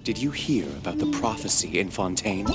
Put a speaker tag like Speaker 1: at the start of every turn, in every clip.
Speaker 1: Did you hear about the prophecy in Fontaine?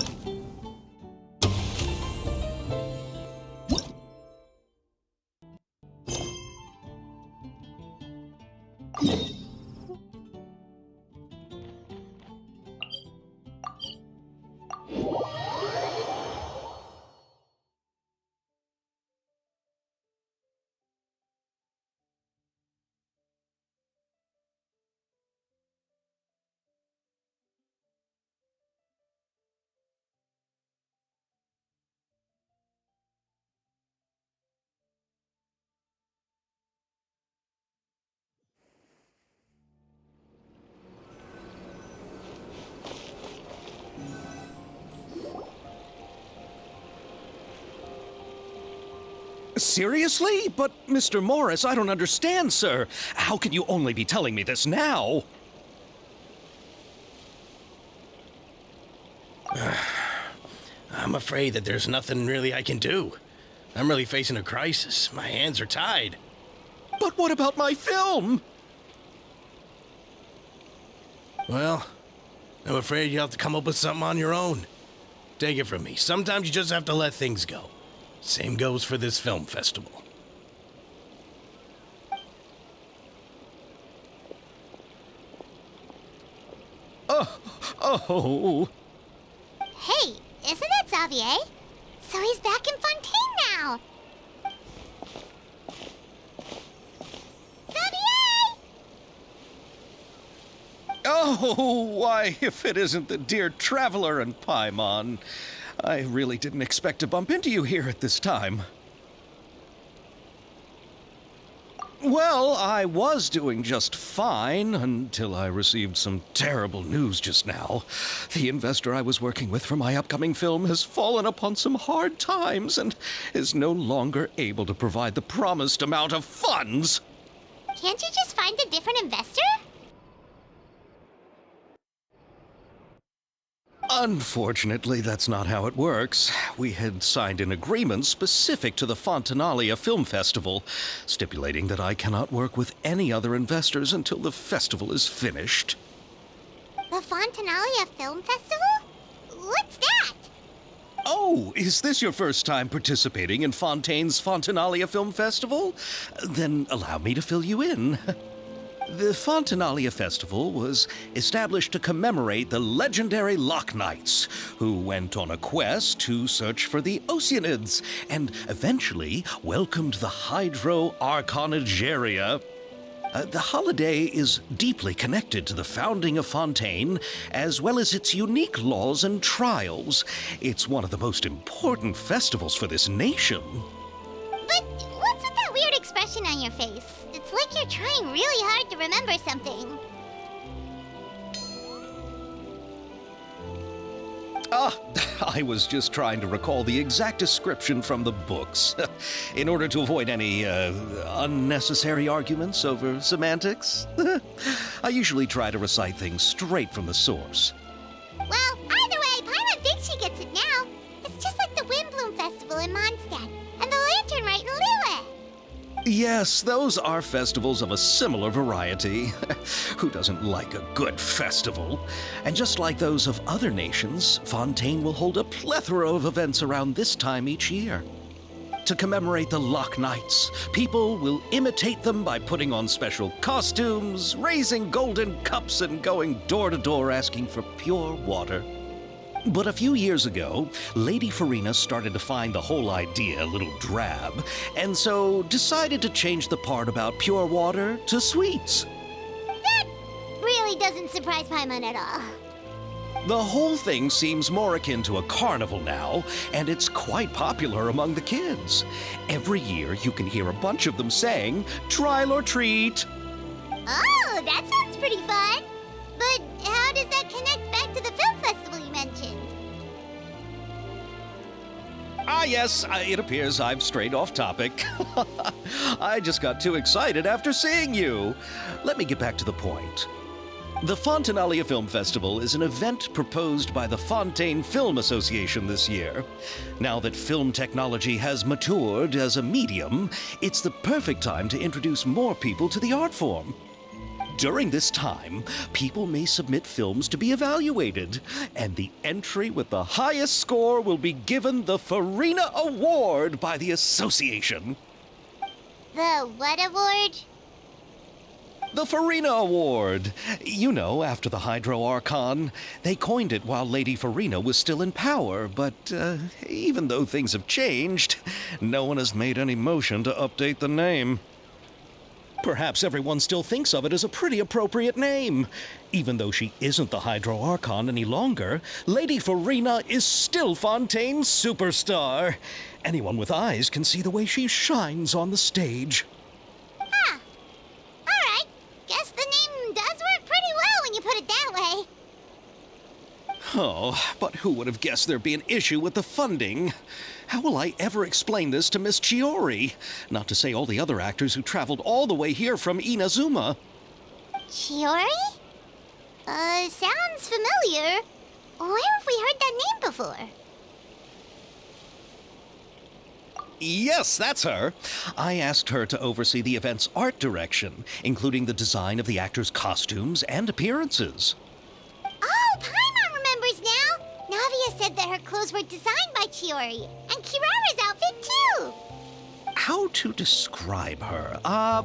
Speaker 2: Seriously? But, Mr. Morris, I don't understand, sir. How can you only be telling me this now?
Speaker 3: I'm afraid that there's nothing really I can do. I'm really facing a crisis. My hands are tied.
Speaker 2: But what about my film?
Speaker 3: Well, I'm afraid you'll have to come up with something on your own. Take it from me. Sometimes you just have to let things go. Same goes for this film festival.
Speaker 2: Oh.
Speaker 4: Hey, isn't that Xavier? So he's back in Fontaine now. Xavier!
Speaker 2: Oh, why, if it isn't the dear Traveler and Paimon. I really didn't expect to bump into you here at this time. Well, I was doing just fine until I received some terrible news just now. The investor I was working with for my upcoming film has fallen upon some hard times and is no longer able to provide the promised amount of funds.
Speaker 4: Can't you just find a different investor?
Speaker 2: Unfortunately, that's not how it works. We had signed an agreement specific to the Fontinalia Film Festival, stipulating that I cannot work with any other investors until the festival is finished.
Speaker 4: The Fontinalia Film Festival? What's that?
Speaker 2: Oh, is this your first time participating in Fontaine's Fontinalia Film Festival? Then allow me to fill you in. The Fontinalia Festival was established to commemorate the legendary Loch Knights, who went on a quest to search for the Oceanids and eventually welcomed the Hydro Arconageria. The holiday is deeply connected to the founding of Fontaine, as well as its unique laws and trials. It's one of the most important festivals for this nation.
Speaker 4: But what's with that weird expression on your face? It's like you're trying really hard to remember something.
Speaker 2: I was just trying to recall the exact description from the books, in order to avoid any unnecessary arguments over semantics. I usually try to recite things straight from the source.
Speaker 4: Well, either way, Paimon thinks she gets it now. It's just like the Windbloom Festival in Mondstadt, and the Lantern Rite in Lille.
Speaker 2: Yes, those are festivals of a similar variety. Who doesn't like a good festival? And just like those of other nations, Fontaine will hold a plethora of events around this time each year. To commemorate the Loch Knights, people will imitate them by putting on special costumes, raising golden cups, and going door to door asking for pure water. But a few years ago, Lady Farina started to find the whole idea a little drab, and so decided to change the part about pure water to sweets.
Speaker 4: That really doesn't surprise Paimon at all.
Speaker 2: The whole thing seems more akin to a carnival now, and it's quite popular among the kids. Every year you can hear a bunch of them saying, "Trial or treat."
Speaker 4: Oh, that sounds pretty fun. But how does that connect back to the film festival you mentioned?
Speaker 2: Yes, it appears I've strayed off topic. I just got too excited after seeing you. Let me get back to the point. The Fontinalia Film Festival is an event proposed by the Fontaine Film Association this year. Now that film technology has matured as a medium, it's the perfect time to introduce more people to the art form. During this time, people may submit films to be evaluated, and the entry with the highest score will be given the Farina Award by the association.
Speaker 4: The what award?
Speaker 2: The Farina Award. You know, after the Hydro Archon. They coined it while Lady Farina was still in power, but even though things have changed, no one has made any motion to update the name. Perhaps everyone still thinks of it as a pretty appropriate name. Even though she isn't the Hydro Archon any longer, Lady Farina is still Fontaine's superstar. Anyone with eyes can see the way she shines on the stage.
Speaker 4: Huh. Alright. Guess the name does work pretty well when you put it that way.
Speaker 2: Oh, but who would have guessed there'd be an issue with the funding? How will I ever explain this to Miss Chiori? Not to say all the other actors who traveled all the way here from Inazuma.
Speaker 4: Chiori? Sounds familiar. Where have we heard that name before?
Speaker 2: Yes, that's her. I asked her to oversee the event's art direction, including the design of the actors' costumes and appearances.
Speaker 4: Oh, Paimon remembers now! Navia said that her clothes were designed by Chiori, and Kirara's outfit too!
Speaker 2: How to describe her?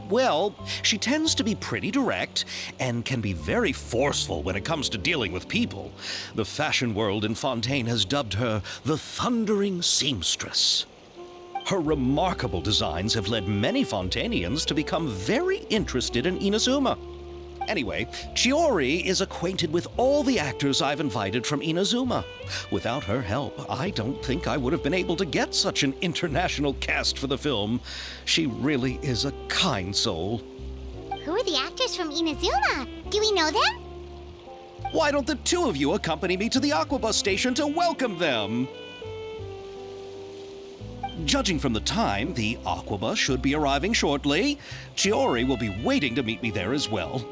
Speaker 2: Well, she tends to be pretty direct and can be very forceful when it comes to dealing with people. The fashion world in Fontaine has dubbed her the Thundering Seamstress. Her remarkable designs have led many Fontainians to become very interested in Inazuma. Anyway, Chiori is acquainted with all the actors I've invited from Inazuma. Without her help, I don't think I would have been able to get such an international cast for the film. She really is a kind soul.
Speaker 4: Who are the actors from Inazuma? Do we know them?
Speaker 2: Why don't the two of you accompany me to the Aquabus station to welcome them? Judging from the time, the Aquabus should be arriving shortly. Chiori will be waiting to meet me there as well.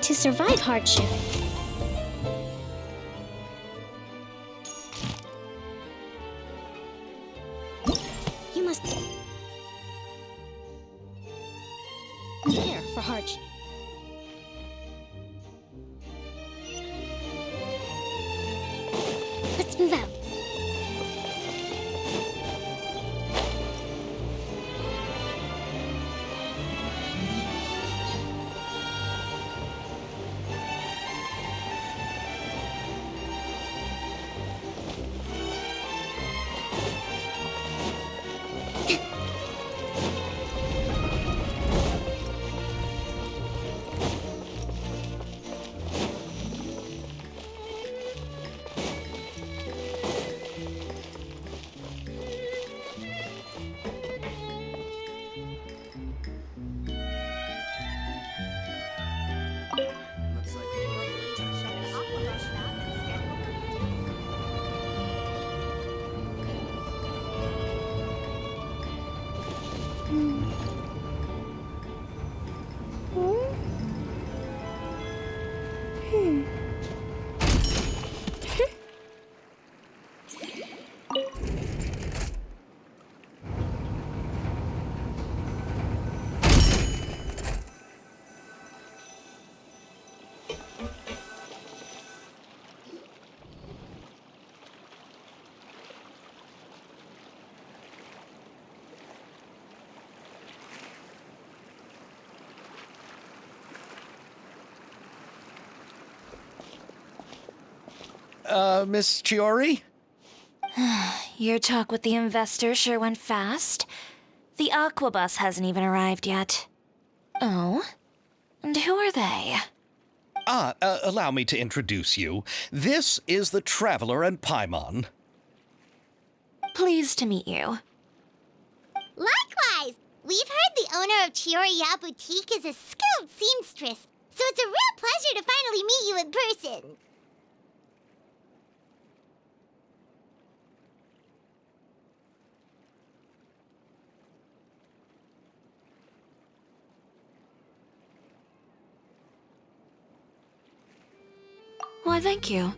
Speaker 5: to survive hardship. You must prepare for hardship. Let's move out.
Speaker 2: Miss Chiori?
Speaker 6: Your talk with the investor sure went fast. The Aquabus hasn't even arrived yet. Oh? And who are they?
Speaker 2: Allow me to introduce you. This is the Traveler and Paimon.
Speaker 6: Pleased to meet you.
Speaker 4: Likewise! We've heard the owner of Chioriya Boutique is a skilled seamstress, so it's a real pleasure to finally meet you in person.
Speaker 6: Why, thank you.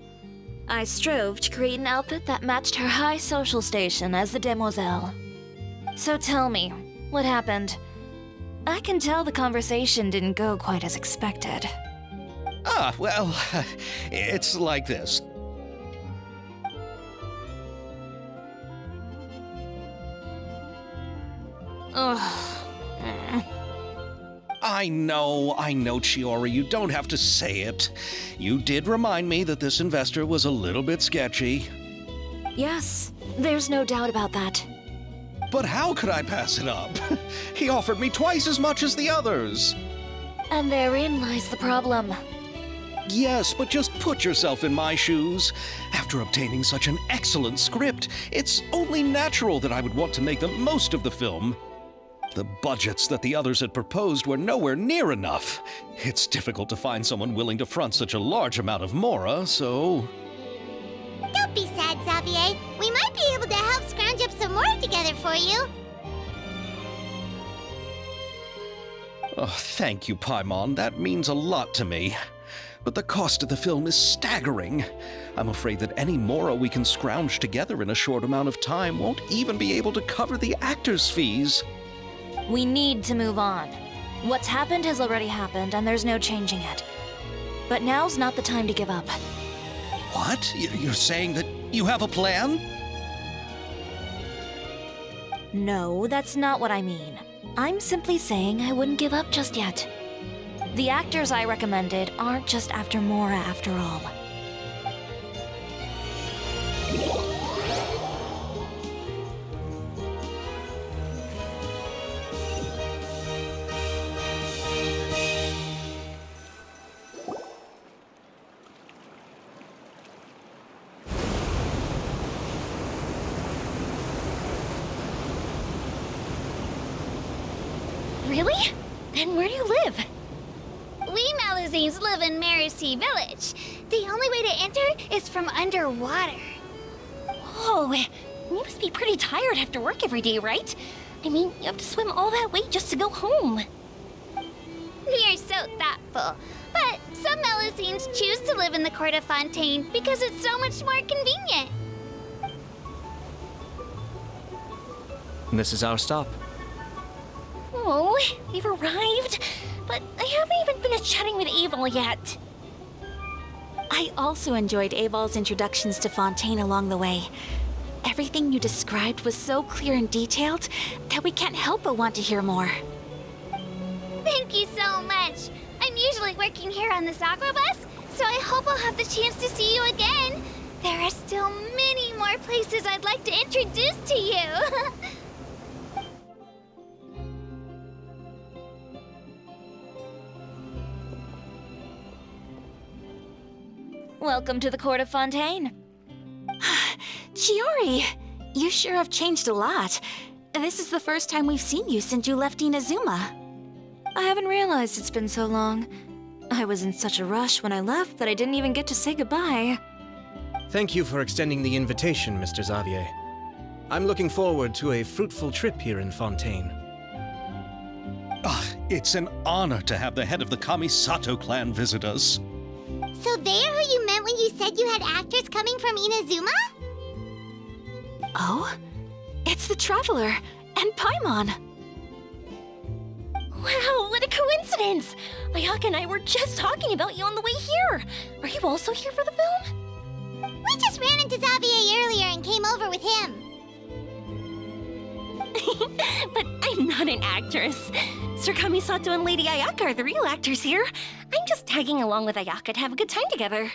Speaker 6: I strove to create an outfit that matched her high social station as the demoiselle. So tell me, what happened? I can tell the conversation didn't go quite as expected.
Speaker 2: Well, it's like this.
Speaker 6: Ugh.
Speaker 2: I know, Chiori, you don't have to say it. You did remind me that this investor was a little bit sketchy.
Speaker 6: Yes, there's no doubt about that.
Speaker 2: But how could I pass it up? He offered me twice as much as the others.
Speaker 6: And therein lies the problem.
Speaker 2: Yes, but just put yourself in my shoes. After obtaining such an excellent script, it's only natural that I would want to make the most of the film. The budgets that the others had proposed were nowhere near enough. It's difficult to find someone willing to front such a large amount of mora, so...
Speaker 4: Don't be sad, Xavier. We might be able to help scrounge up some more together for you.
Speaker 2: Oh, thank you, Paimon. That means a lot to me. But the cost of the film is staggering. I'm afraid that any mora we can scrounge together in a short amount of time won't even be able to cover the actors' fees.
Speaker 6: We need to move on. What's happened has already happened, and there's no changing it. But now's not the time to give up.
Speaker 2: What? You're saying that you have a plan?
Speaker 6: No, that's not what I mean. I'm simply saying I wouldn't give up just yet. The actors I recommended aren't just after Mora after all.
Speaker 5: Really? Then where do you live?
Speaker 4: We Malazines live in Mercy Village. The only way to enter is from underwater.
Speaker 5: Oh, you must be pretty tired after work every day, right? I mean, you have to swim all that way just to go home.
Speaker 4: We are so thoughtful. But some Melusines choose to live in the court of Fontaine because it's so much more convenient.
Speaker 7: This is our stop.
Speaker 5: Oh, we've arrived, but I haven't even finished chatting with Aval yet.
Speaker 6: I also enjoyed Aval's introductions to Fontaine along the way. Everything you described was so clear and detailed that we can't help but want to hear more.
Speaker 4: Thank you so much. I'm usually working here on the Sakura bus, so I hope I'll have the chance to see you again. There are still many more places I'd like to introduce to you.
Speaker 6: Welcome to the court of Fontaine. Chiori, you sure have changed a lot. This is the first time we've seen you since you left Inazuma. I haven't realized it's been so long. I was in such a rush when I left that I didn't even get to say goodbye.
Speaker 7: Thank you for extending the invitation, Mr. Xavier. I'm looking forward to a fruitful trip here in Fontaine.
Speaker 2: It's an honor to have the head of the Kamisato clan visit us.
Speaker 4: So they're who you meant when you said you had actors coming from Inazuma?
Speaker 6: Oh? It's the Traveler and Paimon.
Speaker 5: Wow, what a coincidence! Ayaka and I were just talking about you on the way here. Are you also here for the film?
Speaker 4: We just ran into Xavier earlier and came over with him.
Speaker 5: But I'm not an actress. Sir Kamisato and Lady Ayaka are the real actors here. I'm just tagging along with Ayaka to have a good time together.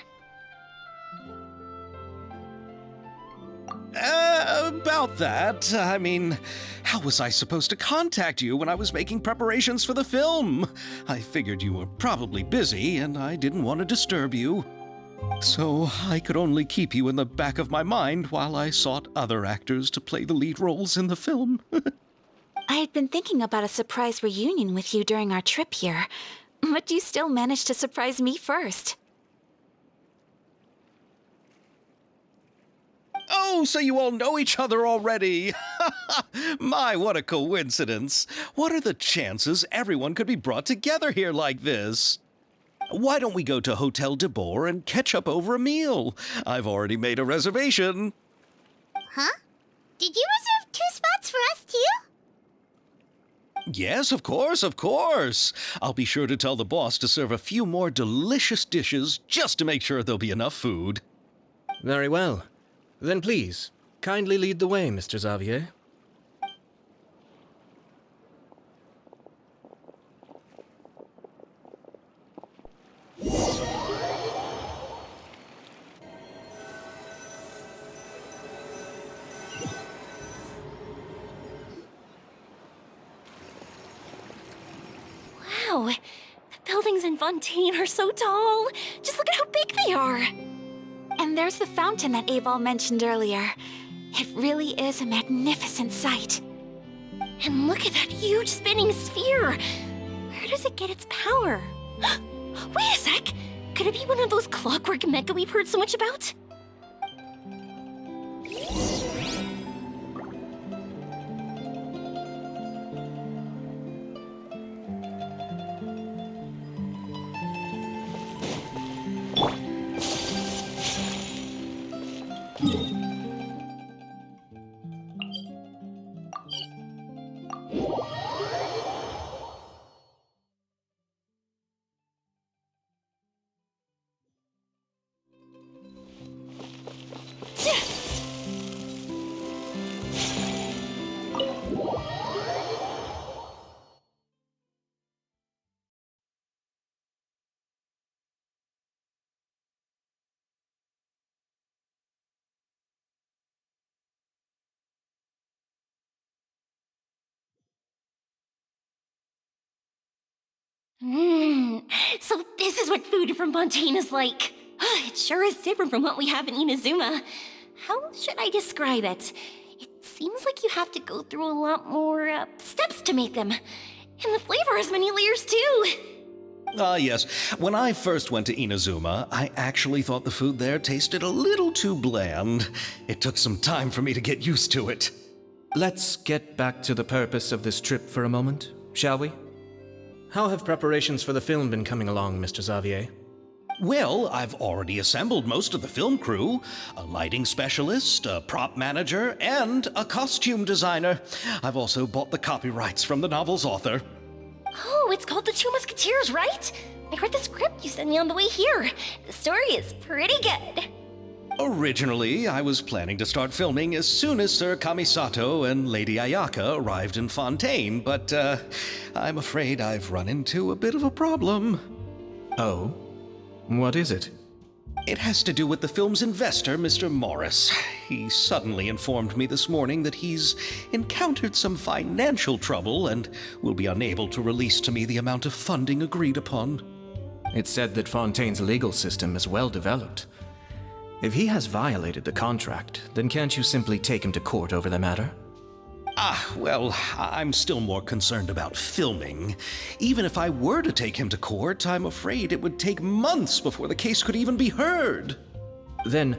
Speaker 2: About that, I mean, how was I supposed to contact you when I was making preparations for the film? I figured you were probably busy, and I didn't want to disturb you. So I could only keep you in the back of my mind while I sought other actors to play the lead roles in the film.
Speaker 6: I had been thinking about a surprise reunion with you during our trip here, but you still managed to surprise me first.
Speaker 2: Oh, so you all know each other already! My, what a coincidence! What are the chances everyone could be brought together here like this? Why don't we go to Hotel de Boer and catch up over a meal? I've already made a reservation.
Speaker 4: Huh? Did you reserve 2 spots for us too?
Speaker 2: Yes, of course, of course. I'll be sure to tell the boss to serve a few more delicious dishes just to make sure there'll be enough food.
Speaker 7: Very well. Then please, kindly lead the way, Mr. Xavier.
Speaker 5: Wow, the buildings in Fontaine are so tall. Just look at how big they are.
Speaker 6: And there's the fountain that Aval mentioned earlier. It really is a magnificent sight.
Speaker 5: And look at that huge spinning sphere. Where does it get its power? Wait a sec. Could it be one of those clockwork mecha we've heard so much about? So this is what food from Fontaine is like. It sure is different from what we have in Inazuma. How should I describe it? It seems like you have to go through a lot more steps to make them. And the flavor has many layers too.
Speaker 2: Yes. When I first went to Inazuma, I actually thought the food there tasted a little too bland. It took some time for me to get used to it.
Speaker 7: Let's get back to the purpose of this trip for a moment, shall we? How have preparations for the film been coming along, Mr. Xavier?
Speaker 2: Well, I've already assembled most of the film crew, a lighting specialist, a prop manager, and a costume designer. I've also bought the copyrights from the novel's author.
Speaker 5: Oh, it's called The Two Musketeers, right? I read the script you sent me on the way here. The story is pretty good.
Speaker 2: Originally, I was planning to start filming as soon as Sir Kamisato and Lady Ayaka arrived in Fontaine, but I'm afraid I've run into a bit of a problem.
Speaker 7: Oh? What is it?
Speaker 2: It has to do with the film's investor, Mr. Morris. He suddenly informed me this morning that he's encountered some financial trouble and will be unable to release to me the amount of funding agreed upon.
Speaker 7: It's said that Fontaine's legal system is well developed. If he has violated the contract, then can't you simply take him to court over the matter?
Speaker 2: Well, I'm still more concerned about filming. Even if I were to take him to court, I'm afraid it would take months before the case could even be heard.
Speaker 7: Then,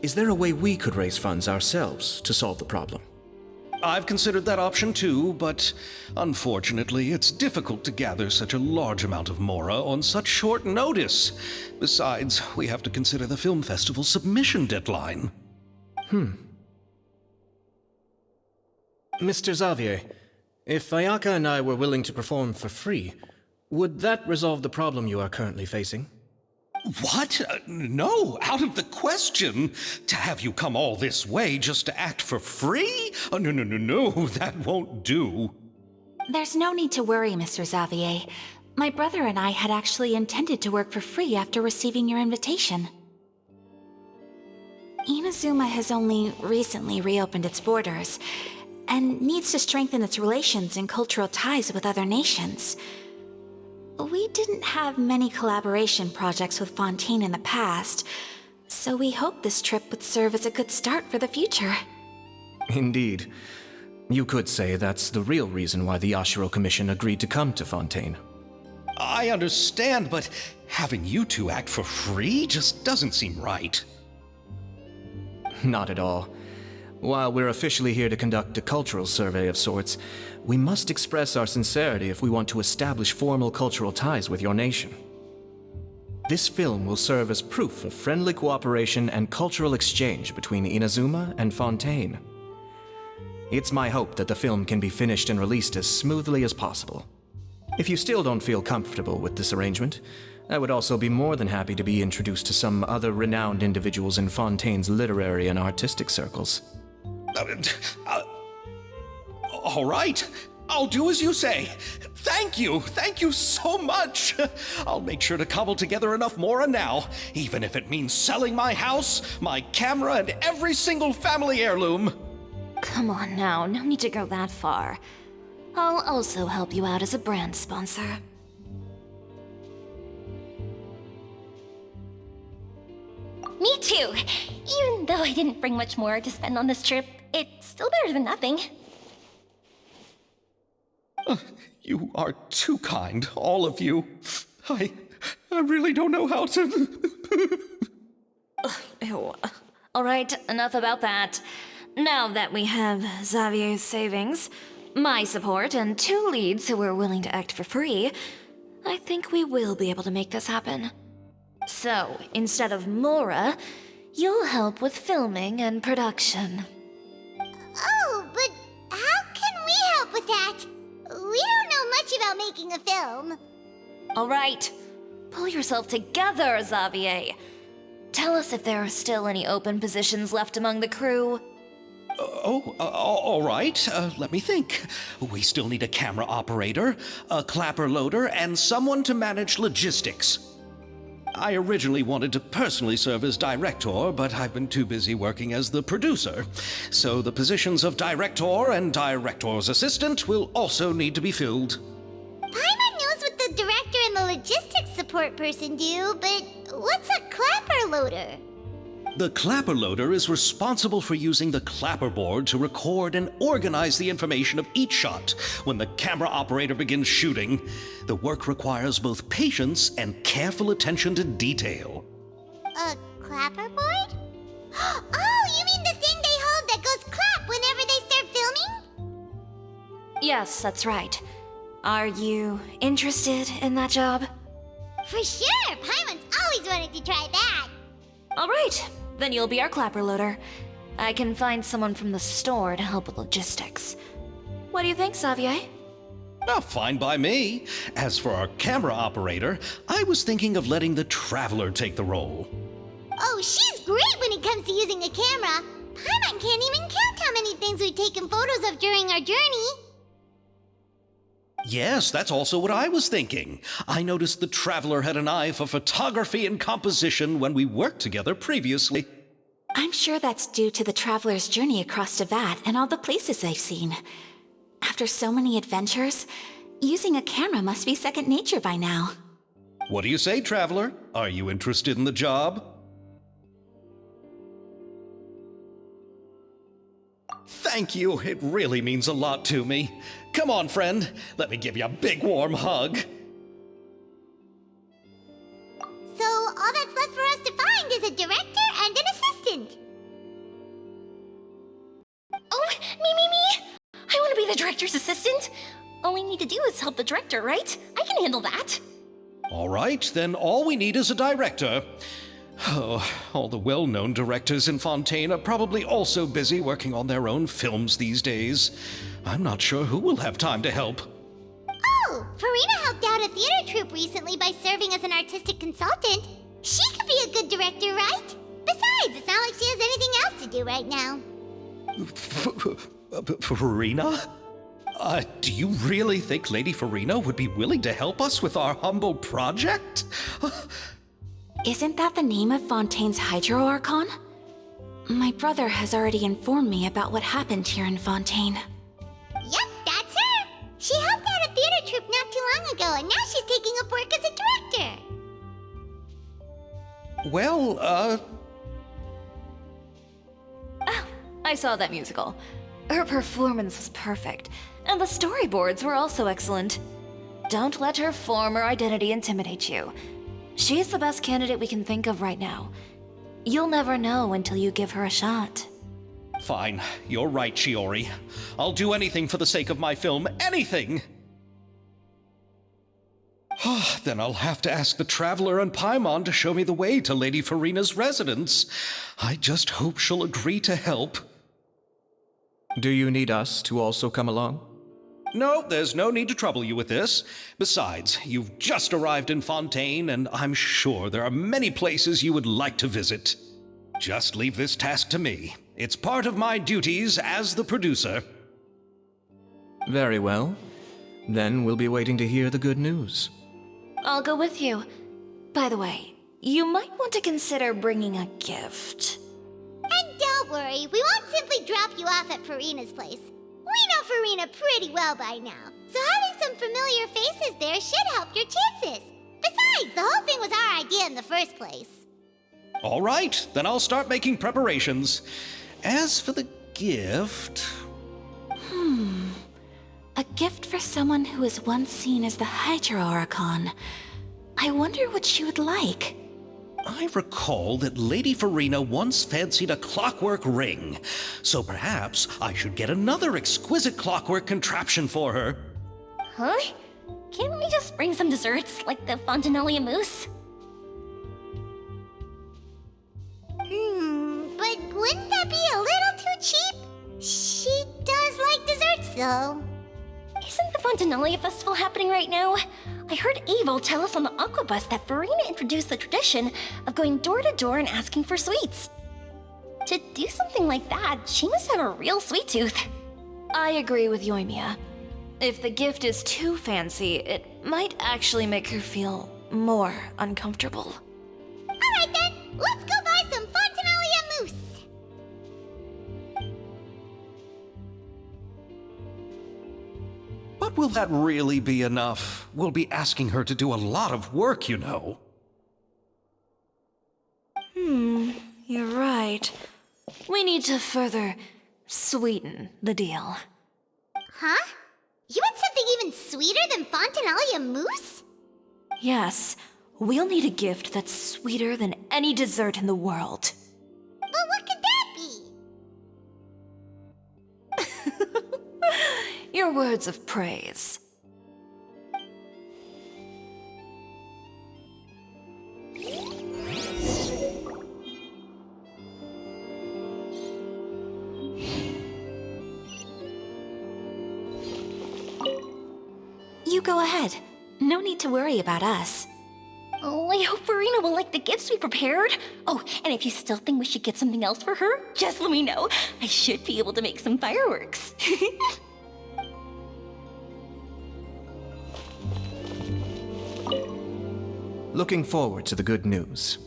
Speaker 7: is there a way we could raise funds ourselves to solve the problem?
Speaker 2: I've considered that option too, but unfortunately, it's difficult to gather such a large amount of mora on such short notice. Besides, we have to consider the film festival's submission deadline.
Speaker 7: Mr. Xavier, if Ayaka and I were willing to perform for free, would that resolve the problem you are currently facing?
Speaker 2: What? No, out of the question. To have you come all this way just to act for free? Oh, no, that won't do.
Speaker 8: There's no need to worry, Mr. Xavier. My brother and I had actually intended to work for free after receiving your invitation. Inazuma has only recently reopened its borders, and needs to strengthen its relations and cultural ties with other nations. We didn't have many collaboration projects with Fontaine in the past, so we hoped this trip would serve as a good start for the future.
Speaker 7: Indeed. You could say that's the real reason why the Yashiro Commission agreed to come to Fontaine.
Speaker 2: I understand, but having you two act for free just doesn't seem right.
Speaker 7: Not at all. While we're officially here to conduct a cultural survey of sorts, we must express our sincerity if we want to establish formal cultural ties with your nation. This film will serve as proof of friendly cooperation and cultural exchange between Inazuma and Fontaine. It's my hope that the film can be finished and released as smoothly as possible. If you still don't feel comfortable with this arrangement, I would also be more than happy to be introduced to some other renowned individuals in Fontaine's literary and artistic circles.
Speaker 2: All right, I'll do as you say. Thank you so much. I'll make sure to cobble together enough mora now, even if it means selling my house, my camera, and every single family heirloom.
Speaker 6: Come on now, no need to go that far. I'll also help you out as a brand sponsor.
Speaker 5: Me too! Even though I didn't bring much more to spend on this trip, it's still better than nothing.
Speaker 2: You are too kind, all of you. I really don't know how to...
Speaker 6: Ew. Alright, enough about that. Now that we have Xavier's savings, my support, and 2 leads who are willing to act for free, I think we will be able to make this happen. So, instead of Mora, you'll help with filming and production.
Speaker 4: Oh, but how can we help with that? We don't know much about making a film.
Speaker 6: Alright, pull yourself together, Xavier. Tell us if there are still any open positions left among the crew.
Speaker 2: All right. Let me think. We still need a camera operator, a clapper loader, and someone to manage logistics. I originally wanted to personally serve as director, but I've been too busy working as the producer. So the positions of director and director's assistant will also need to be filled.
Speaker 4: Paimon knows what the director and the logistics support person do, but what's a clapper loader?
Speaker 2: The clapper loader is responsible for using the clapper board to record and organize the information of each shot when the camera operator begins shooting. The work requires both patience and careful attention to detail.
Speaker 4: A clapper board? Oh, you mean the thing they hold that goes clap whenever they start filming?
Speaker 6: Yes, that's right. Are you interested in that job?
Speaker 4: For sure! Paimon's always wanted to try that!
Speaker 6: Alright, then you'll be our clapper loader. I can find someone from the store to help with logistics. What do you think, Xavier?
Speaker 2: Oh, fine by me. As for our camera operator, I was thinking of letting the Traveler take the role.
Speaker 4: Oh, she's great when it comes to using a camera! Paimon can't even count how many things we've taken photos of during our journey!
Speaker 2: Yes, that's also what I was thinking. I noticed the Traveler had an eye for photography and composition when we worked together previously.
Speaker 8: I'm sure that's due to the Traveler's journey across Teyvat and all the places they've seen. After so many adventures, using a camera must be second nature by now.
Speaker 2: What do you say, Traveler? Are you interested in the job? Thank you. It really means a lot to me. Come on, friend. Let me give you a big warm hug.
Speaker 4: So, all that's left for us to find is a director and an assistant.
Speaker 5: Oh, me! I want to be the director's assistant. All we need to do is help the director, right? I can handle that.
Speaker 2: All right, then all we need is a director. Oh, all the well-known directors in Fontaine are probably also busy working on their own films these days. I'm not sure who will have time to help.
Speaker 4: Oh, Farina helped out a theater troupe recently by serving as an artistic consultant. She could be a good director, right? Besides, it's not like she has anything else to do right now.
Speaker 2: Farina? Do you really think Lady Farina would be willing to help us with our humble project?
Speaker 8: Isn't that the name of Fontaine's Hydro Archon? My brother has already informed me about what happened here in Fontaine.
Speaker 4: Yep, that's her! She helped out a theater troupe not too long ago, and now she's taking up work as a director.
Speaker 2: Well,
Speaker 6: Oh, I saw that musical. Her performance was perfect, and the storyboards were also excellent. Don't let her former identity intimidate you. She's the best candidate we can think of right now. You'll never know until you give her a shot.
Speaker 2: fine. You're right, Shiori. I'll do anything for the sake of my film. Anything! Then I'll have to ask the Traveler and Paimon to show me the way to Lady Farina's residence. I just hope she'll agree to help.
Speaker 7: Do you need us to also come along?
Speaker 2: No, there's no need to trouble you with this. Besides, you've just arrived in Fontaine, and I'm sure there are many places you would like to visit. Just leave this task to me. It's part of my duties as the producer.
Speaker 7: Very well. Then we'll be waiting to hear the good news.
Speaker 6: I'll go with you. By the way, you might want to consider bringing a gift.
Speaker 4: And don't worry, we won't simply drop you off at Farina's place. We know Farina pretty well by now, so having some familiar faces there should help your chances. Besides, the whole thing was our idea in the first place.
Speaker 2: All right, then I'll start making preparations. As for the gift...
Speaker 8: A gift for someone who was once seen as the Hydro Archon. I wonder what she would like.
Speaker 2: I recall that Lady Farina once fancied a clockwork ring, so perhaps I should get another exquisite clockwork contraption for her.
Speaker 5: Huh? Can't we just bring some desserts, like the Fontinalia mousse?
Speaker 4: But wouldn't that be a little too cheap? She does like desserts, though.
Speaker 5: Isn't the Fontinalia festival happening right now? I heard Abel tell us on the Aquabus that Farina introduced the tradition of going door to door and asking for sweets. To do something like that, she must have a real sweet tooth.
Speaker 6: I agree with Yoimiya. If the gift is too fancy, it might actually make her feel more uncomfortable.
Speaker 4: Alright then, let's go buy some Fontinalia mousse.
Speaker 2: But will that really be enough? We'll be asking her to do a lot of work, you know.
Speaker 6: You're right. We need to further sweeten the deal.
Speaker 4: Huh? You want something even sweeter than Fontinalia mousse?
Speaker 6: Yes, we'll need a gift that's sweeter than any dessert in the world.
Speaker 4: But what could that be?
Speaker 6: Your words of praise.
Speaker 8: You go ahead. No need to worry about us.
Speaker 5: Oh, I hope Farina will like the gifts we prepared. Oh, and if you still think we should get something else for her, just let me know. I should be able to make some fireworks.
Speaker 7: Looking forward to the good news.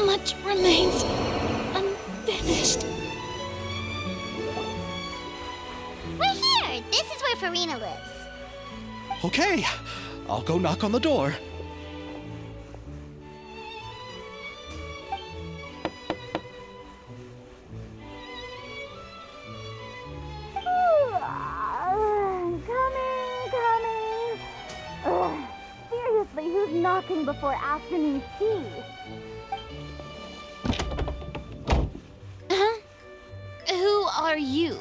Speaker 5: Much remains unfinished.
Speaker 4: We're here! This is where Farina lives.
Speaker 2: Okay, I'll go knock on the door.
Speaker 4: Coming. Seriously, who's knocking before afternoon tea?
Speaker 6: Huh? Who are you?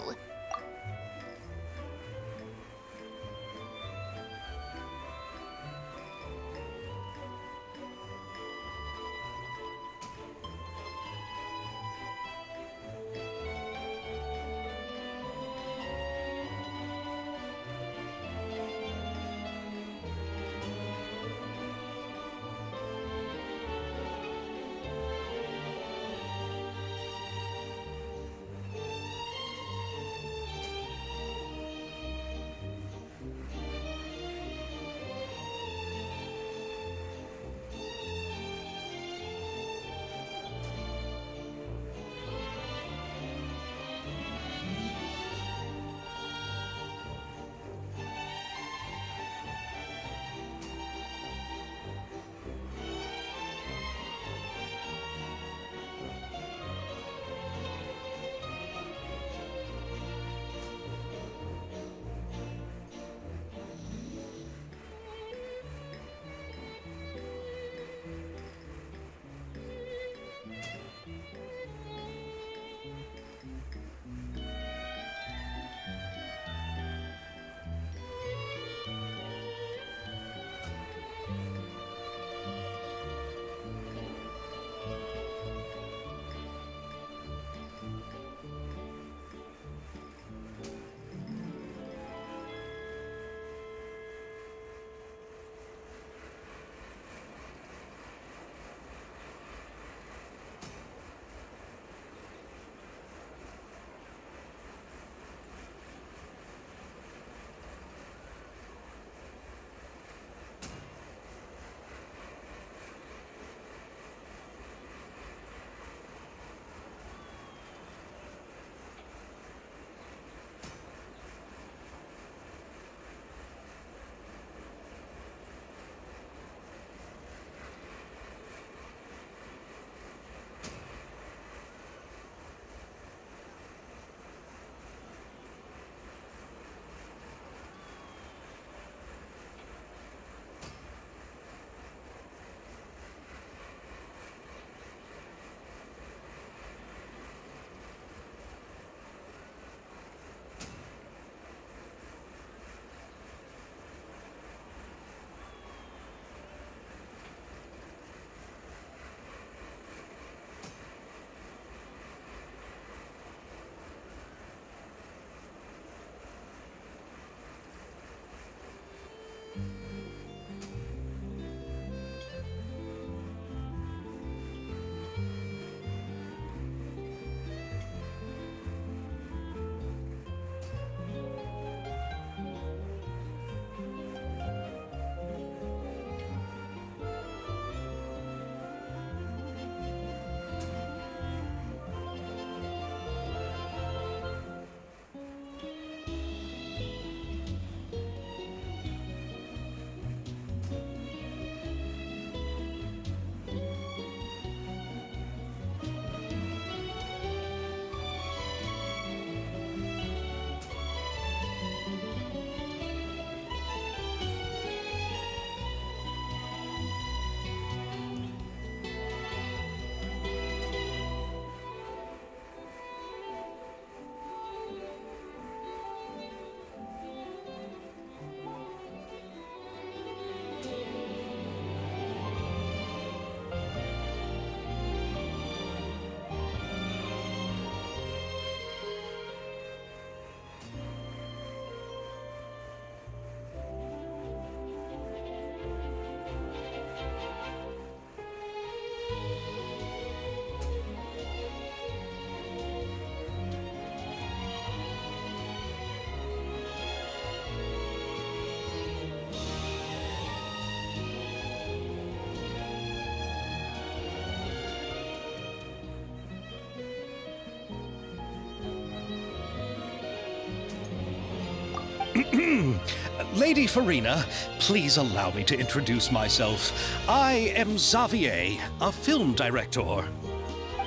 Speaker 2: Lady Farina, please allow me to introduce myself. I am Xavier, a film director.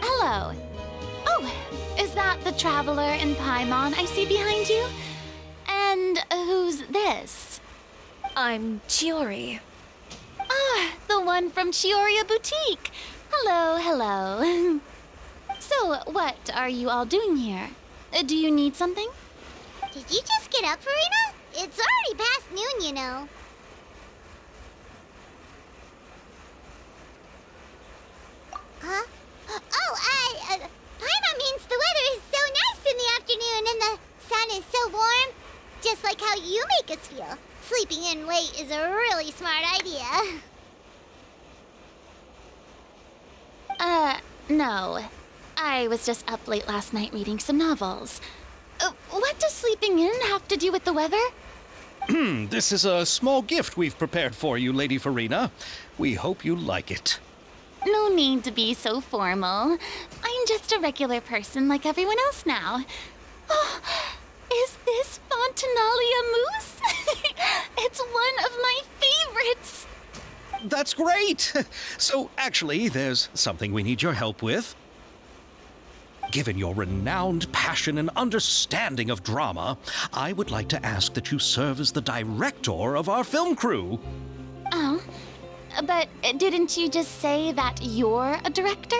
Speaker 4: Hello. Oh, is that the Traveler in Paimon I see behind you? And who's this?
Speaker 6: I'm Chiori.
Speaker 4: Ah, the one from Chioria Boutique. Hello, hello. So, what are you all doing here? Do you need something?
Speaker 9: Did you just get up, Farina? It's already past noon, you know. Huh? Paimon means the weather is so nice in the afternoon and the sun is so warm. Just like how you make us feel. Sleeping in late is a really smart idea.
Speaker 4: No. I was just up late last night reading some novels. What does sleeping in have to do with the weather?
Speaker 2: This is a small gift we've prepared for you, Lady Farina. We hope you like it.
Speaker 4: No need to be so formal. I'm just a regular person like everyone else now. Oh, is this Fontinalia mousse? It's one of my favorites.
Speaker 2: That's great! So, actually, there's something we need your help with. Given your renowned passion and understanding of drama, I would like to ask that you serve as the director of our film crew.
Speaker 4: Oh, but didn't you just say that you're a director?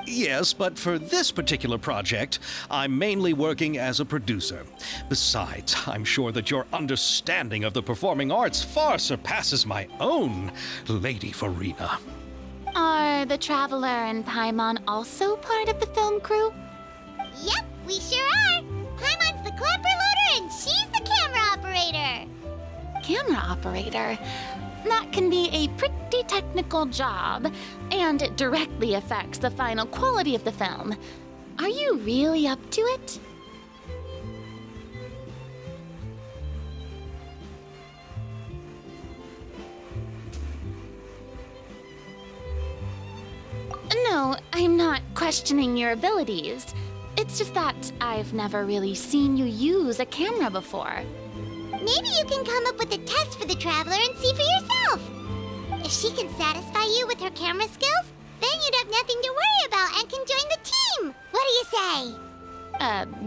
Speaker 2: Yes, but for this particular project, I'm mainly working as a producer. Besides, I'm sure that your understanding of the performing arts far surpasses my own, Lady Farina.
Speaker 4: Are the Traveler and Paimon also part of the film crew?
Speaker 9: Yep, we sure are. Paimon's the clapper loader and she's the camera operator.
Speaker 4: Camera operator? That can be a pretty technical job, and it directly affects the final quality of the film. Are you really up to it? No, I'm not questioning your abilities. It's just that I've never really seen you use a camera before.
Speaker 9: Maybe you can come up with a test for the Traveler and see for yourself. If she can satisfy you with her camera skills, then you'd have nothing to worry about and can join the team. What do you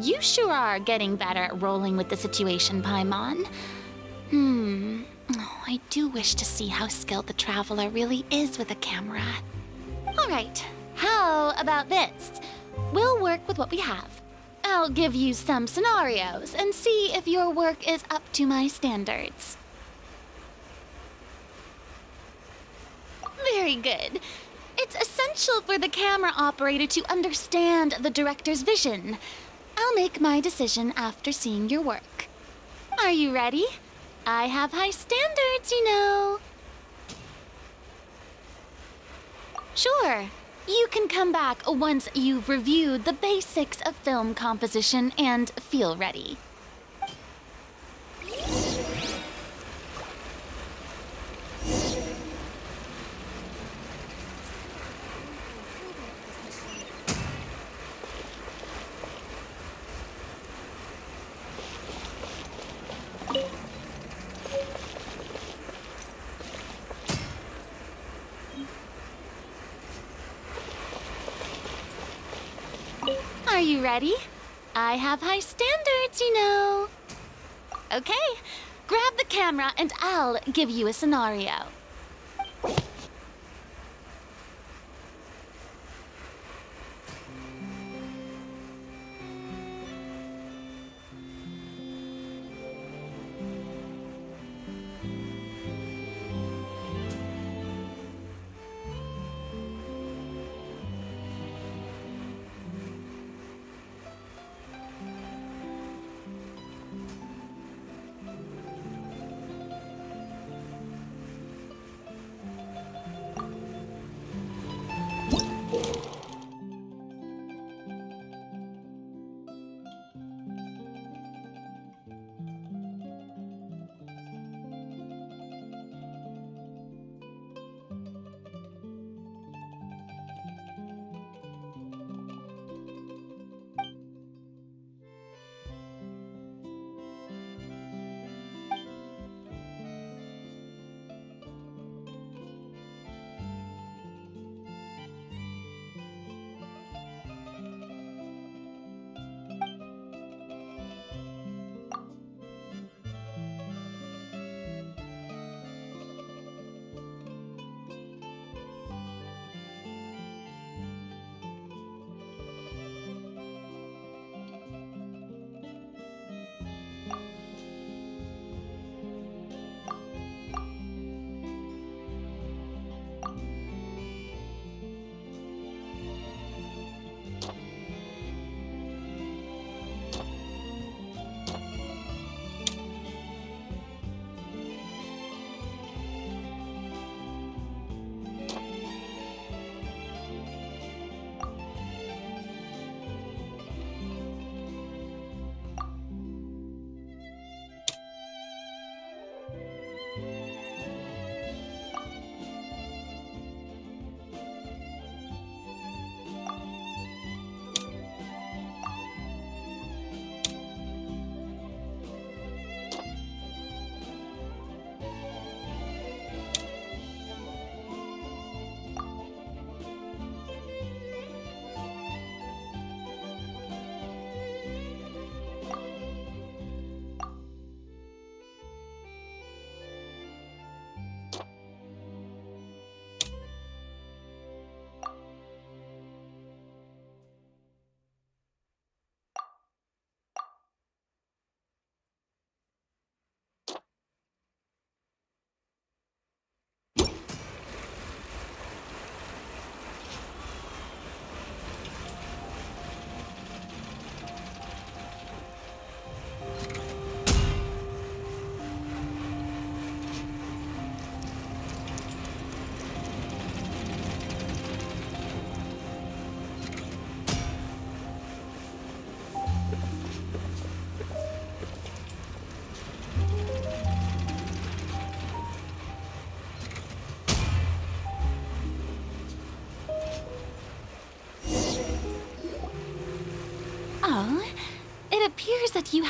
Speaker 9: say?
Speaker 4: You sure are getting better at rolling with the situation, Paimon. Oh, I do wish to see how skilled the Traveler really is with a camera. All right, how about this? We'll work with what we have. I'll give you some scenarios and see if your work is up to my standards. Very good. It's essential for the camera operator to understand the director's vision. I'll make my decision after seeing your work. Are you ready? I have high standards, you know. Sure. You can come back once you've reviewed the basics of film composition and feel ready. Are you ready? I have high standards, you know. Okay, grab the camera and I'll give you a scenario.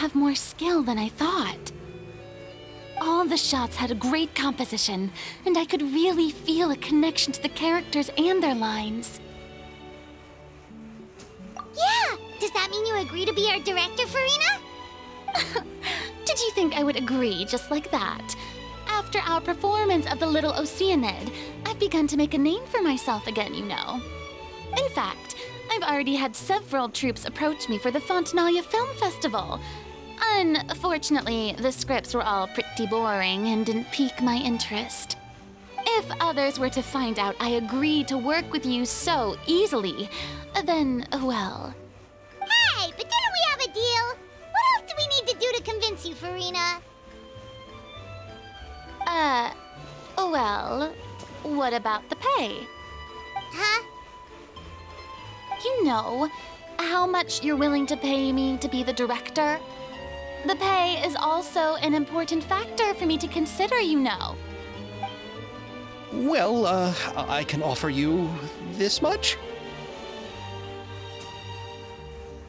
Speaker 10: have more skill than I thought. All the shots had a great composition, and I could really feel a connection to the characters and their lines.
Speaker 9: Yeah! Does that mean you agree to be our director, Farina?
Speaker 10: Did you think I would agree just like that? After our performance of The Little Oceanid, I've begun to make a name for myself again, you know. In fact, I've already had several troops approach me for the Fontinalia Film Festival. Unfortunately, the scripts were all pretty boring and didn't pique my interest. If others were to find out I agreed to work with you so easily, then, well...
Speaker 9: Hey, but didn't we have a deal? What else do we need to do to convince you, Farina?
Speaker 10: Well, what about the pay?
Speaker 9: Huh?
Speaker 10: You know, how much you're willing to pay me to be the director? The pay is also an important factor for me to consider, you know.
Speaker 2: Well, I can offer you this much?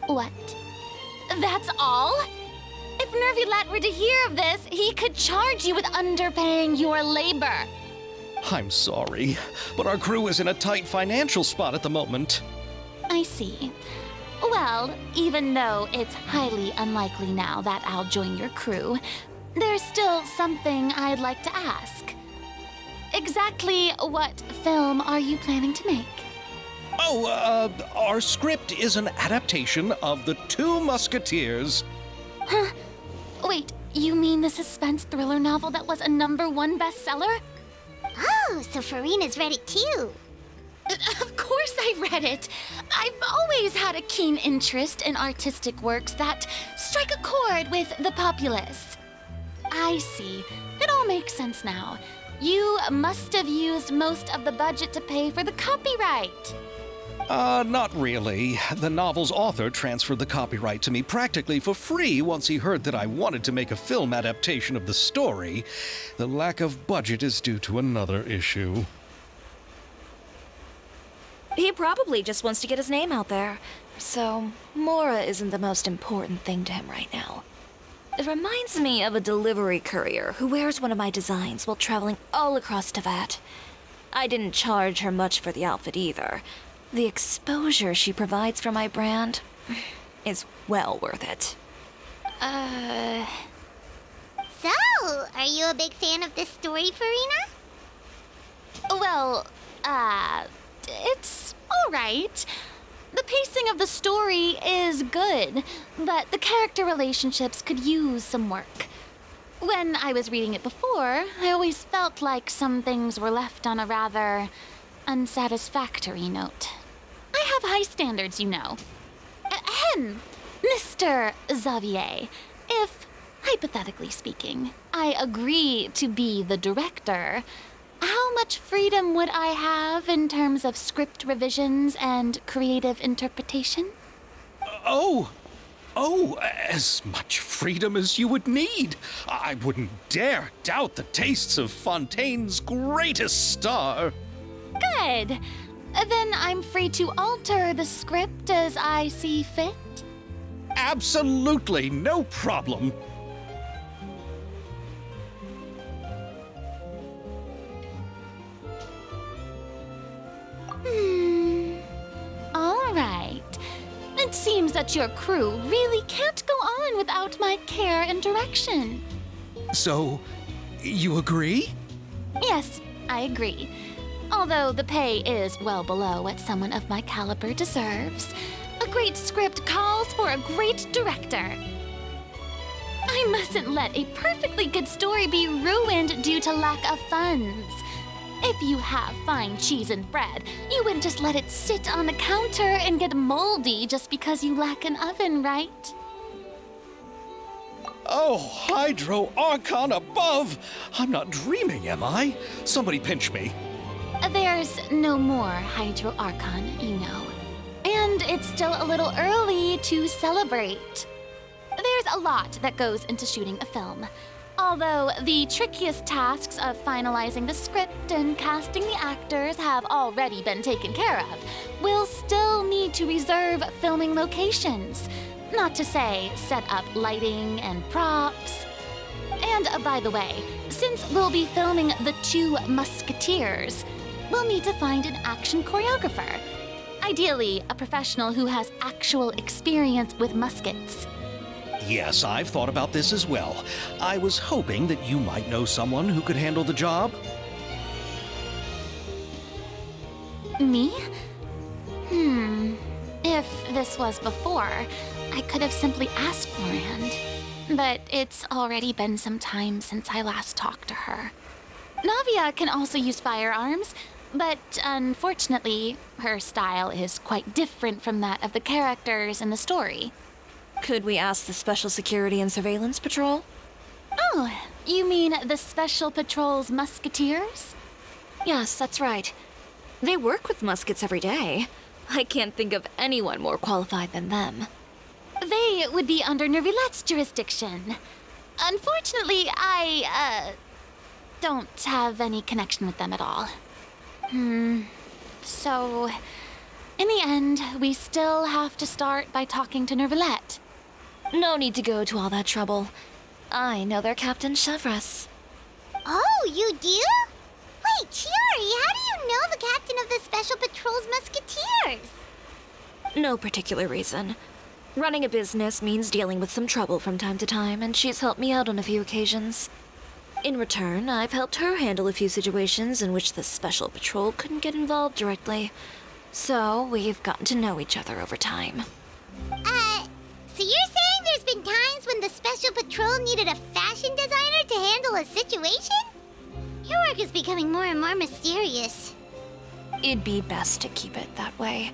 Speaker 10: What? That's all? If Nervilat were to hear of this, he could charge you with underpaying your labor.
Speaker 2: I'm sorry, but our crew is in a tight financial spot at the moment.
Speaker 10: I see. Well, even though it's highly unlikely now that I'll join your crew, there's still something I'd like to ask. Exactly what film are you planning to make?
Speaker 2: Oh, our script is an adaptation of The Two Musketeers.
Speaker 10: Huh? Wait, you mean the suspense thriller novel that was a #1 bestseller?
Speaker 9: Oh, so Farina's read it too.
Speaker 10: Of course I read it. I've always had a keen interest in artistic works that strike a chord with the populace. I see. It all makes sense now. You must have used most of the budget to pay for the copyright.
Speaker 2: Not really. The novel's author transferred the copyright to me practically for free once he heard that I wanted to make a film adaptation of the story. The lack of budget is due to another issue.
Speaker 6: He probably just wants to get his name out there. So, Mora isn't the most important thing to him right now. It reminds me of a delivery courier who wears one of my designs while traveling all across Teyvat. I didn't charge her much for the outfit either. The exposure she provides for my brand is well worth it.
Speaker 9: So, are you a big fan of this story, Farina?
Speaker 10: Well, it's all right. The pacing of the story is good, but the character relationships could use some work. When I was reading it before, I always felt like some things were left on a rather unsatisfactory note. I have high standards, you know. Ahem, Mr. Xavier, if, hypothetically speaking, I agree to be the director, how much freedom would I have in terms of script revisions and creative interpretation?
Speaker 2: As much freedom as you would need. I wouldn't dare doubt the tastes of Fontaine's greatest star.
Speaker 10: Good. Then I'm free to alter the script as I see fit?
Speaker 2: Absolutely, no problem.
Speaker 10: All right. It seems that your crew really can't go on without my care and direction.
Speaker 2: So, you agree?
Speaker 10: Yes, I agree. Although the pay is well below what someone of my caliber deserves, a great script calls for a great director. I mustn't let a perfectly good story be ruined due to lack of funds. If you have fine cheese and bread, you wouldn't just let it sit on the counter and get moldy just because you lack an oven, right?
Speaker 2: Oh, Hydro Archon above! I'm not dreaming, am I? Somebody pinch me.
Speaker 10: There's no more Hydro Archon, you know. And it's still a little early to celebrate. There's a lot that goes into shooting a film. Although the trickiest tasks of finalizing the script and casting the actors have already been taken care of, we'll still need to reserve filming locations. Not to say set up lighting and props. And by the way, since we'll be filming the two Musketeers, we'll need to find an action choreographer. Ideally, a professional who has actual experience with muskets.
Speaker 2: Yes, I've thought about this as well. I was hoping that you might know someone who could handle the job.
Speaker 10: Me? If this was before, I could have simply asked Florand. But it's already been some time since I last talked to her. Navia can also use firearms, but unfortunately, her style is quite different from that of the characters in the story.
Speaker 6: Could we ask the Special Security and Surveillance Patrol?
Speaker 10: Oh, you mean the Special Patrol's Musketeers?
Speaker 6: Yes, that's right. They work with muskets every day. I can't think of anyone more qualified than them.
Speaker 10: They would be under Nervilette's jurisdiction. Unfortunately, I don't have any connection with them at all. So, in the end, we still have to start by talking to Nervilette.
Speaker 6: No need to go to all that trouble. I know their Captain Chevres.
Speaker 9: Oh, you do? Wait, Chiori, how do you know the captain of the Special Patrol's Musketeers?
Speaker 6: No particular reason. Running a business means dealing with some trouble from time to time, and she's helped me out on a few occasions. In return, I've helped her handle a few situations in which the Special Patrol couldn't get involved directly. So, we've gotten to know each other over time.
Speaker 9: So you're saying there's been times when the Special Patrol needed a fashion designer to handle a situation? Your work is becoming more and more mysterious.
Speaker 6: It'd be best to keep it that way.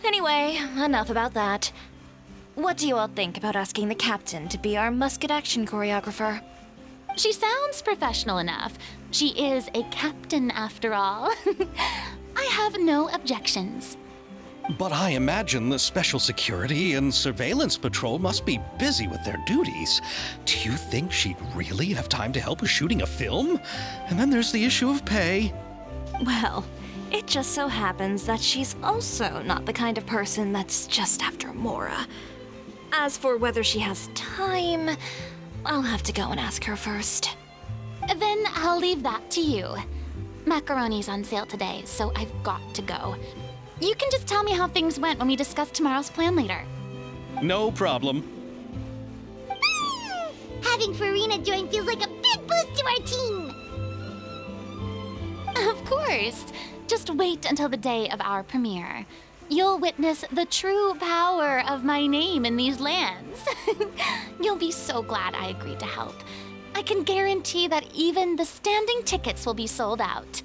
Speaker 6: Anyway, enough about that. What do you all think about asking the captain to be our musket action choreographer?
Speaker 10: She sounds professional enough. She is a captain after all. I have no objections.
Speaker 2: But I imagine the Special Security and Surveillance Patrol must be busy with their duties. Do you think she'd really have time to help with shooting a film? And then there's the issue of pay.
Speaker 6: Well, it just so happens that she's also not the kind of person that's just after Mora. As for whether she has time, I'll have to go and ask her first.
Speaker 10: Then I'll leave that to you. Macaroni's on sale today, so I've got to go. You can just tell me how things went when we discuss tomorrow's plan later.
Speaker 2: No problem.
Speaker 9: Having Farina join feels like a big boost to our team.
Speaker 10: Of course. Just wait until the day of our premiere. You'll witness the true power of my name in these lands. You'll be so glad I agreed to help. I can guarantee that even the standing tickets will be sold out.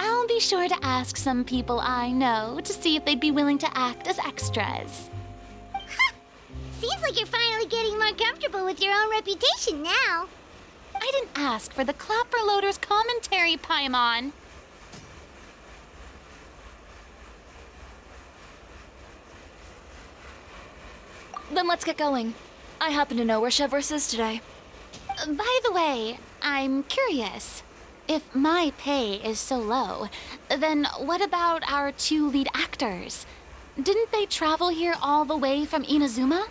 Speaker 10: I'll be sure to ask some people I know to see if they'd be willing to act as extras.
Speaker 9: Seems like you're finally getting more comfortable with your own reputation now.
Speaker 10: I didn't ask for the Clapper Loader's commentary, Paimon.
Speaker 6: Then let's get going. I happen to know where Chevres is today.
Speaker 10: By the way, I'm curious. If my pay is so low, then what about our two lead actors? Didn't they travel here all the way from Inazuma?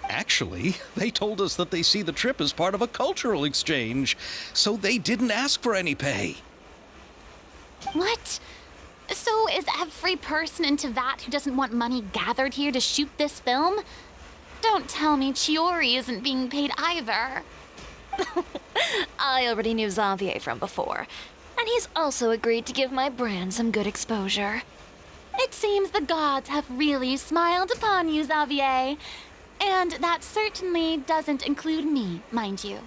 Speaker 2: Actually, they told us that they see the trip as part of a cultural exchange, so they didn't ask for any pay.
Speaker 10: What? So is every person in Tevat who doesn't want money gathered here to shoot this film? Don't tell me Chiori isn't being paid either.
Speaker 6: I already knew Xavier from before, and he's also agreed to give my brand some good exposure.
Speaker 10: It seems the gods have really smiled upon you, Xavier. And that certainly doesn't include me, mind you.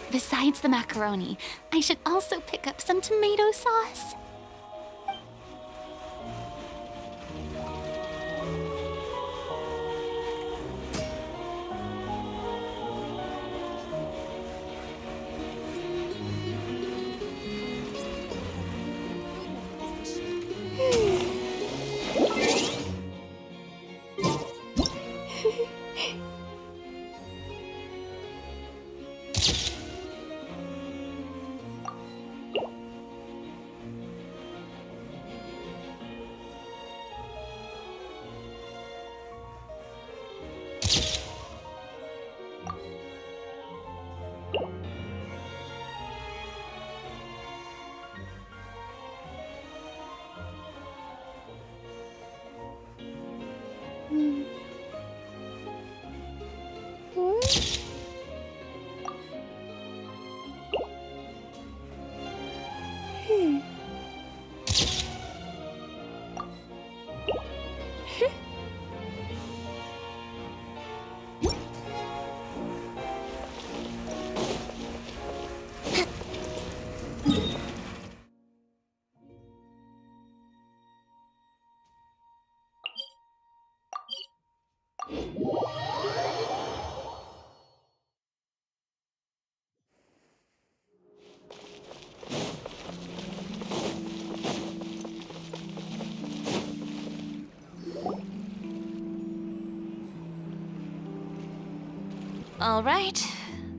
Speaker 10: Besides the macaroni, I should also pick up some tomato sauce.
Speaker 6: All right,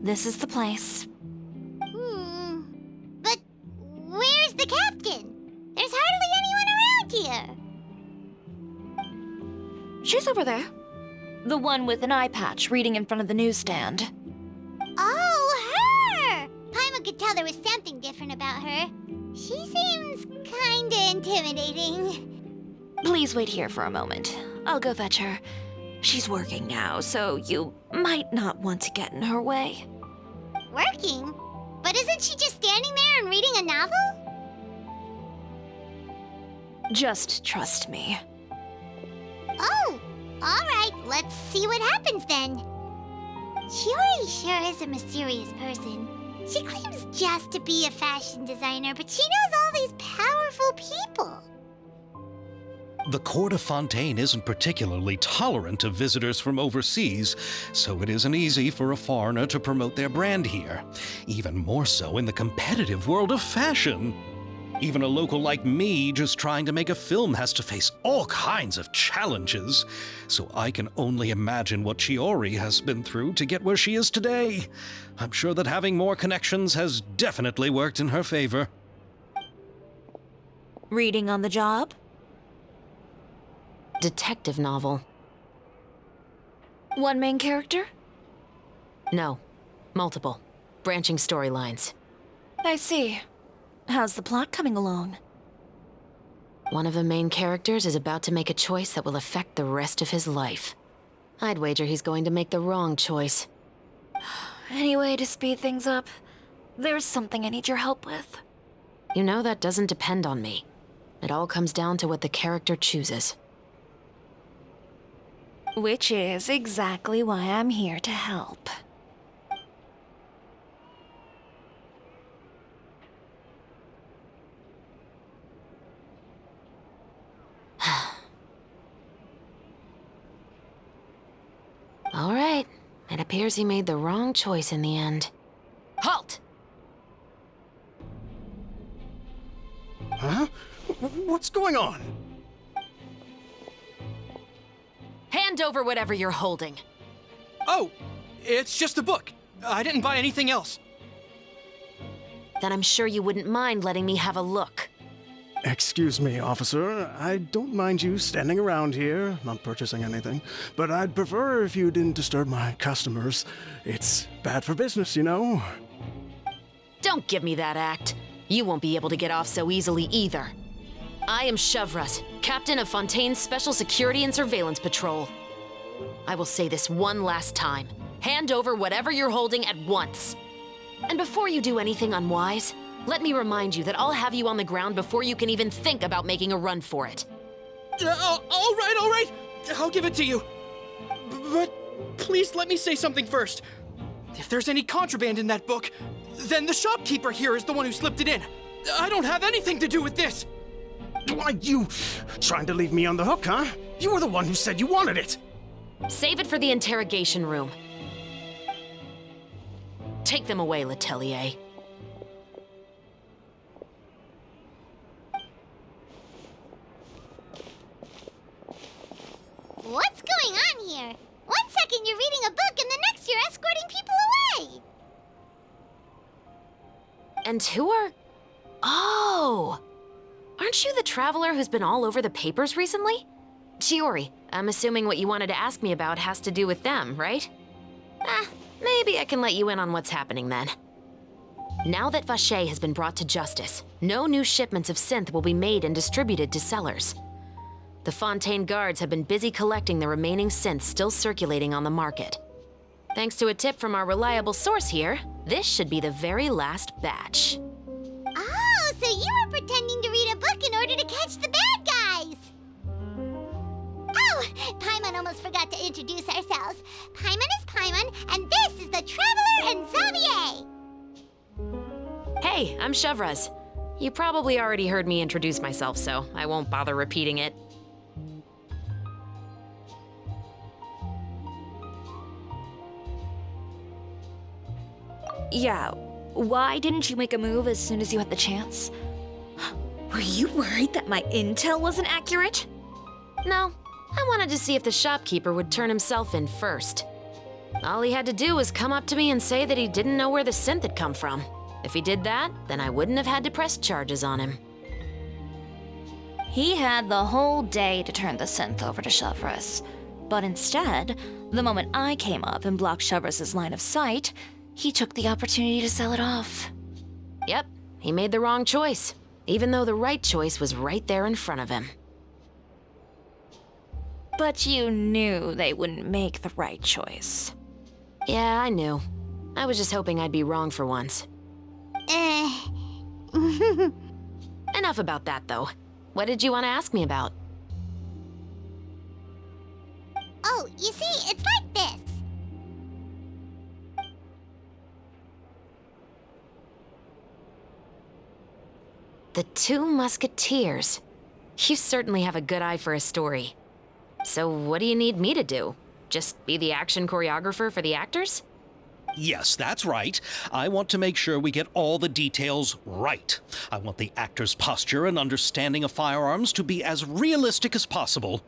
Speaker 6: this is the place.
Speaker 9: But where's the captain? There's hardly anyone around here.
Speaker 6: She's over there. The one with an eye patch reading in front of the newsstand.
Speaker 9: Oh, her! Paimon could tell there was something different about her. She seems kinda intimidating.
Speaker 6: Please wait here for a moment. I'll go fetch her. She's working now, so you might not want to get in her way.
Speaker 9: Working? But isn't she just standing there and reading a novel?
Speaker 6: Just trust me.
Speaker 9: Oh, alright, let's see what happens then. Shiori sure is a mysterious person. She claims just to be a fashion designer, but she knows all these powerful people.
Speaker 2: The court of Fontaine isn't particularly tolerant of visitors from overseas, so it isn't easy for a foreigner to promote their brand here. Even more so in the competitive world of fashion. Even a local like me just trying to make a film has to face all kinds of challenges. So I can only imagine what Shiori has been through to get where she is today. I'm sure that having more connections has definitely worked in her favor.
Speaker 6: Reading on the job?
Speaker 11: Detective novel.
Speaker 6: One main character?
Speaker 11: No. Multiple. Branching storylines.
Speaker 6: I see. How's the plot coming along?
Speaker 11: One of the main characters is about to make a choice that will affect the rest of his life. I'd wager he's going to make the wrong choice.
Speaker 6: Any way to speed things up? There's something I need your help with.
Speaker 11: You know that doesn't depend on me. It all comes down to what the character chooses.
Speaker 6: Which is exactly why I'm here to help.
Speaker 11: All right. It appears he made the wrong choice in the end. Halt!
Speaker 3: Huh? What's going on?
Speaker 11: Hand over whatever you're holding.
Speaker 12: Oh, it's just a book. I didn't buy anything else.
Speaker 11: Then I'm sure you wouldn't mind letting me have a look.
Speaker 13: Excuse me, officer. I don't mind you standing around here, not purchasing anything, but I'd prefer if you didn't disturb my customers. It's bad for business, you know?
Speaker 11: Don't give me that act. You won't be able to get off so easily either. I am Chevras, captain of Fontaine's Special Security and Surveillance Patrol. I will say this one last time. Hand over whatever you're holding at once. And before you do anything unwise, let me remind you that I'll have you on the ground before you can even think about making a run for it.
Speaker 12: All right. I'll give it to you. But please let me say something first. If there's any contraband in that book, then the shopkeeper here is the one who slipped it in. I don't have anything to do with this.
Speaker 13: Why, you trying to leave me on the hook, huh? You were the one who said you wanted it.
Speaker 11: Save it for the interrogation room. Take them away, Letelier.
Speaker 9: What's going on here? 1 second you're reading a book and the next you're escorting people away.
Speaker 11: And who are... Oh! Aren't you the traveler who's been all over the papers recently? Shiori, I'm assuming what you wanted to ask me about has to do with them, right? Maybe I can let you in on what's happening then. Now that Vacher has been brought to justice, no new shipments of synth will be made and distributed to sellers. The Fontaine guards have been busy collecting the remaining synths still circulating on the market. Thanks to a tip from our reliable source here, this should be the very last batch.
Speaker 9: Oh, so you were pretending to read a book in order to catch the bad guys. Oh, Paimon almost forgot to introduce ourselves. Paimon is Paimon, and this is the Traveler and Xavier.
Speaker 11: Hey, I'm Chevras. You probably already heard me introduce myself, so I won't bother repeating it.
Speaker 6: Yeah, why didn't you make a move as soon as you had the chance? Were you worried that my intel wasn't accurate?
Speaker 11: No, I wanted to see if the shopkeeper would turn himself in first. All he had to do was come up to me and say that he didn't know where the synth had come from. If he did that, then I wouldn't have had to press charges on him.
Speaker 6: He had the whole day to turn the synth over to Chevreuse. But instead, the moment I came up and blocked Chevreuse's line of sight, he took the opportunity to sell it off.
Speaker 11: Yep, he made the wrong choice, even though the right choice was right there in front of him.
Speaker 6: But you knew they wouldn't make the right choice.
Speaker 11: Yeah, I knew. I was just hoping I'd be wrong for once. Enough about that, though. What did you want to ask me about?
Speaker 9: Oh, you see, it's like this.
Speaker 11: The Two Musketeers. You certainly have a good eye for a story. So what do you need me to do? Just be the action choreographer for the actors?
Speaker 2: Yes, that's right. I want to make sure we get all the details right. I want the actor's posture and understanding of firearms to be as realistic as possible.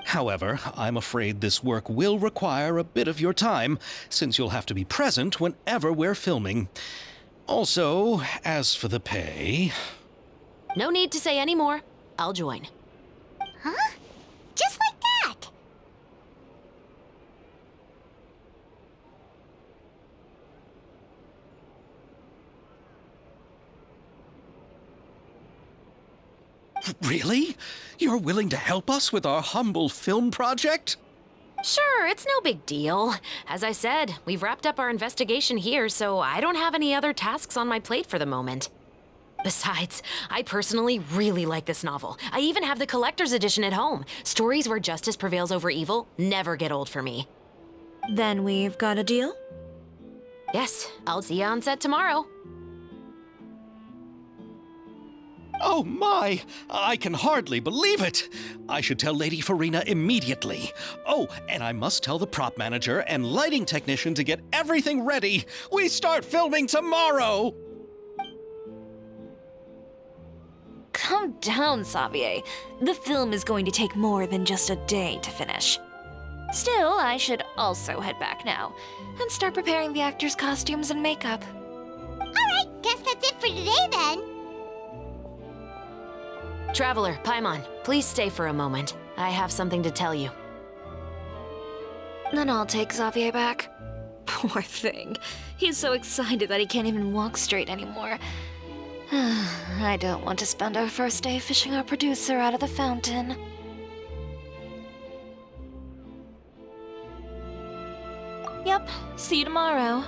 Speaker 2: However, I'm afraid this work will require a bit of your time, since you'll have to be present whenever we're filming. Also, as for the pay...
Speaker 11: No need to say any more. I'll join.
Speaker 9: Huh? Just like that?
Speaker 2: Really? You're willing to help us with our humble film project?
Speaker 11: Sure, it's no big deal. As I said, we've wrapped up our investigation here, so I don't have any other tasks on my plate for the moment. Besides, I personally really like this novel. I even have the collector's edition at home. Stories where justice prevails over evil never get old for me.
Speaker 6: Then we've got a deal?
Speaker 11: Yes, I'll see you on set tomorrow.
Speaker 2: Oh my! I can hardly believe it! I should tell Lady Farina immediately. Oh, and I must tell the prop manager and lighting technician to get everything ready. We start filming tomorrow!
Speaker 6: Calm down, Xavier. The film is going to take more than just a day to finish. Still, I should also head back now and start preparing the actors' costumes and makeup.
Speaker 9: Alright, guess that's it for today then.
Speaker 11: Traveler, Paimon, please stay for a moment. I have something to tell you.
Speaker 6: Then I'll take Xavier back. Poor thing. He's so excited that he can't even walk straight anymore. I don't want to spend our first day fishing our producer out of the fountain. Yep, see you tomorrow.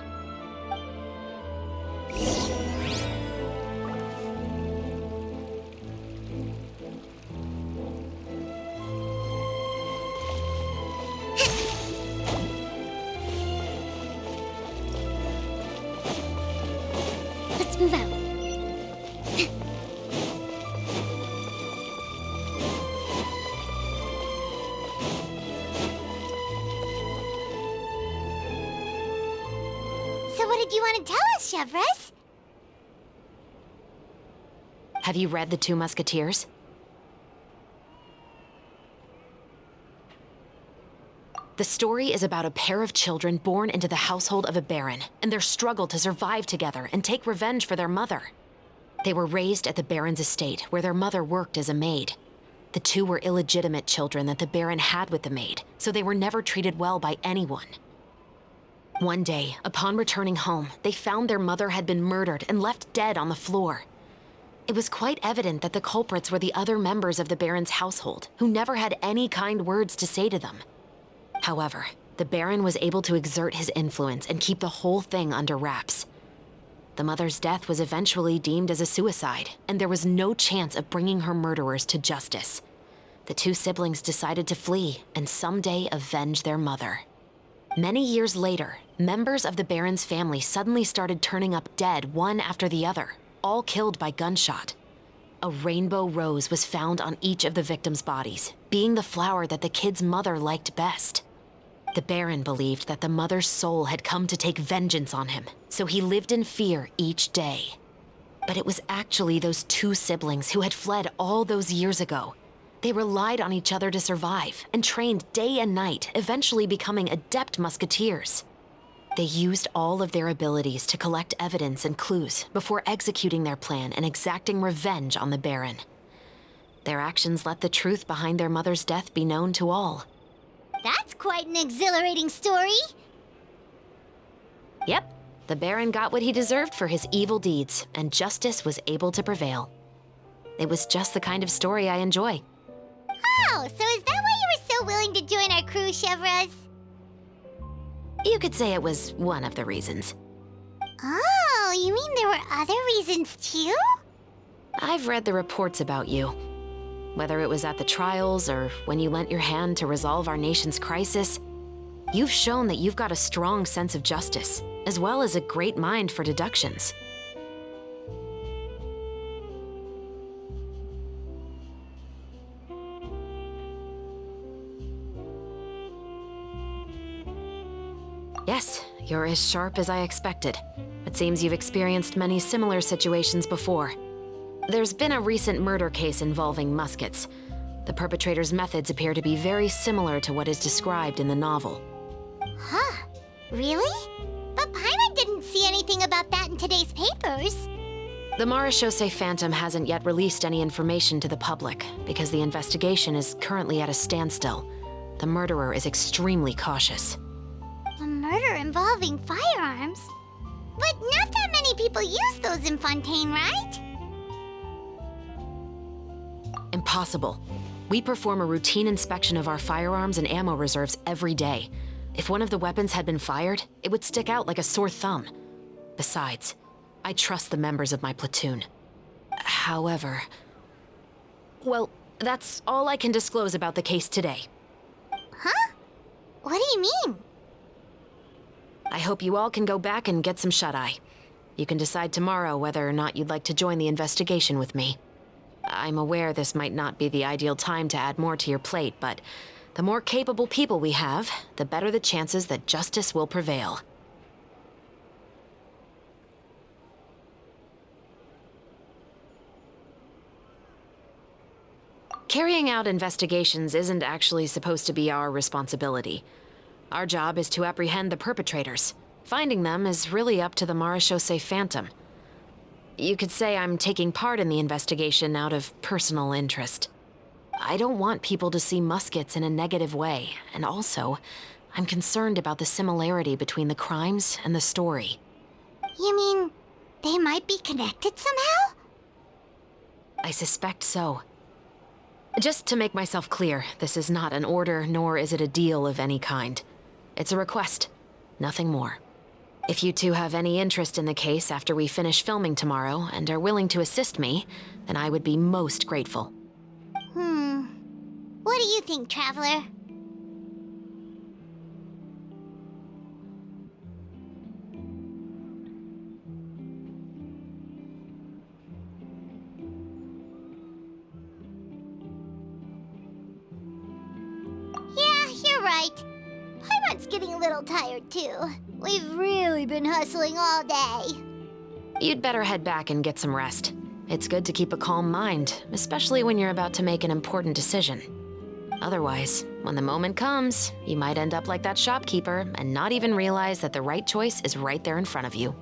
Speaker 9: Let's move out. So what did you want to tell us, Chevreuse?
Speaker 11: Have you read The Two Musketeers? The story is about a pair of children born into the household of a baron and their struggle to survive together and take revenge for their mother. They were raised at the baron's estate, where their mother worked as a maid. The two were illegitimate children that the baron had with the maid, so they were never treated well by anyone. One day, upon returning home, they found their mother had been murdered and left dead on the floor. It was quite evident that the culprits were the other members of the baron's household, who never had any kind words to say to them. However, the baron was able to exert his influence and keep the whole thing under wraps. The mother's death was eventually deemed as a suicide, and there was no chance of bringing her murderers to justice. The two siblings decided to flee and someday avenge their mother. Many years later, members of the baron's family suddenly started turning up dead one after the other, all killed by gunshot. A rainbow rose was found on each of the victims' bodies, being the flower that the kid's mother liked best. The baron believed that the mother's soul had come to take vengeance on him, so he lived in fear each day. But it was actually those two siblings who had fled all those years ago. They relied on each other to survive and trained day and night, eventually becoming adept musketeers. They used all of their abilities to collect evidence and clues before executing their plan and exacting revenge on the Baron. Their actions let the truth behind their mother's death be known to all.
Speaker 9: That's quite an exhilarating story.
Speaker 11: Yep, the Baron got what he deserved for his evil deeds, and justice was able to prevail. It was just the kind of story I enjoy.
Speaker 9: Oh, so is that why you were so willing to join our crew, Chevraz?
Speaker 11: You could say it was one of the reasons.
Speaker 9: Oh, you mean there were other reasons too?
Speaker 11: I've read the reports about you. Whether it was at the trials or when you lent your hand to resolve our nation's crisis, you've shown that you've got a strong sense of justice, as well as a great mind for deductions. Yes, you're as sharp as I expected. It seems you've experienced many similar situations before. There's been a recent murder case involving Muskets. The perpetrator's methods appear to be very similar to what is described in the novel.
Speaker 9: Huh? Really? But Paimon didn't see anything about that in today's papers.
Speaker 11: The Marechaussee Phantom hasn't yet released any information to the public because the investigation is currently at a standstill. The murderer is extremely cautious.
Speaker 9: A murder involving firearms? But not that many people use those in Fontaine, right?
Speaker 11: Impossible. We perform a routine inspection of our firearms and ammo reserves every day. If one of the weapons had been fired, it would stick out like a sore thumb. Besides, I trust the members of my platoon. However... Well, that's all I can disclose about the case today.
Speaker 9: Huh? What do you mean?
Speaker 11: I hope you all can go back and get some shut-eye. You can decide tomorrow whether or not you'd like to join the investigation with me. I'm aware this might not be the ideal time to add more to your plate, but the more capable people we have, the better the chances that justice will prevail. Carrying out investigations isn't actually supposed to be our responsibility. Our job is to apprehend the perpetrators. Finding them is really up to the Marechaussee Phantom. You could say I'm taking part in the investigation out of personal interest. I don't want people to see Muskets in a negative way, and also, I'm concerned about the similarity between the crimes and the story.
Speaker 9: You mean they might be connected somehow?
Speaker 11: I suspect so. Just to make myself clear, this is not an order, nor is it a deal of any kind. It's a request, nothing more. If you two have any interest in the case after we finish filming tomorrow and are willing to assist me, then I would be most grateful.
Speaker 9: What do you think, Traveler? Yeah, you're right. Paimon's getting a little tired, too. We've really been hustling all day.
Speaker 11: You'd better head back and get some rest. It's good to keep a calm mind, especially when you're about to make an important decision. Otherwise, when the moment comes, you might end up like that shopkeeper and not even realize that the right choice is right there in front of you.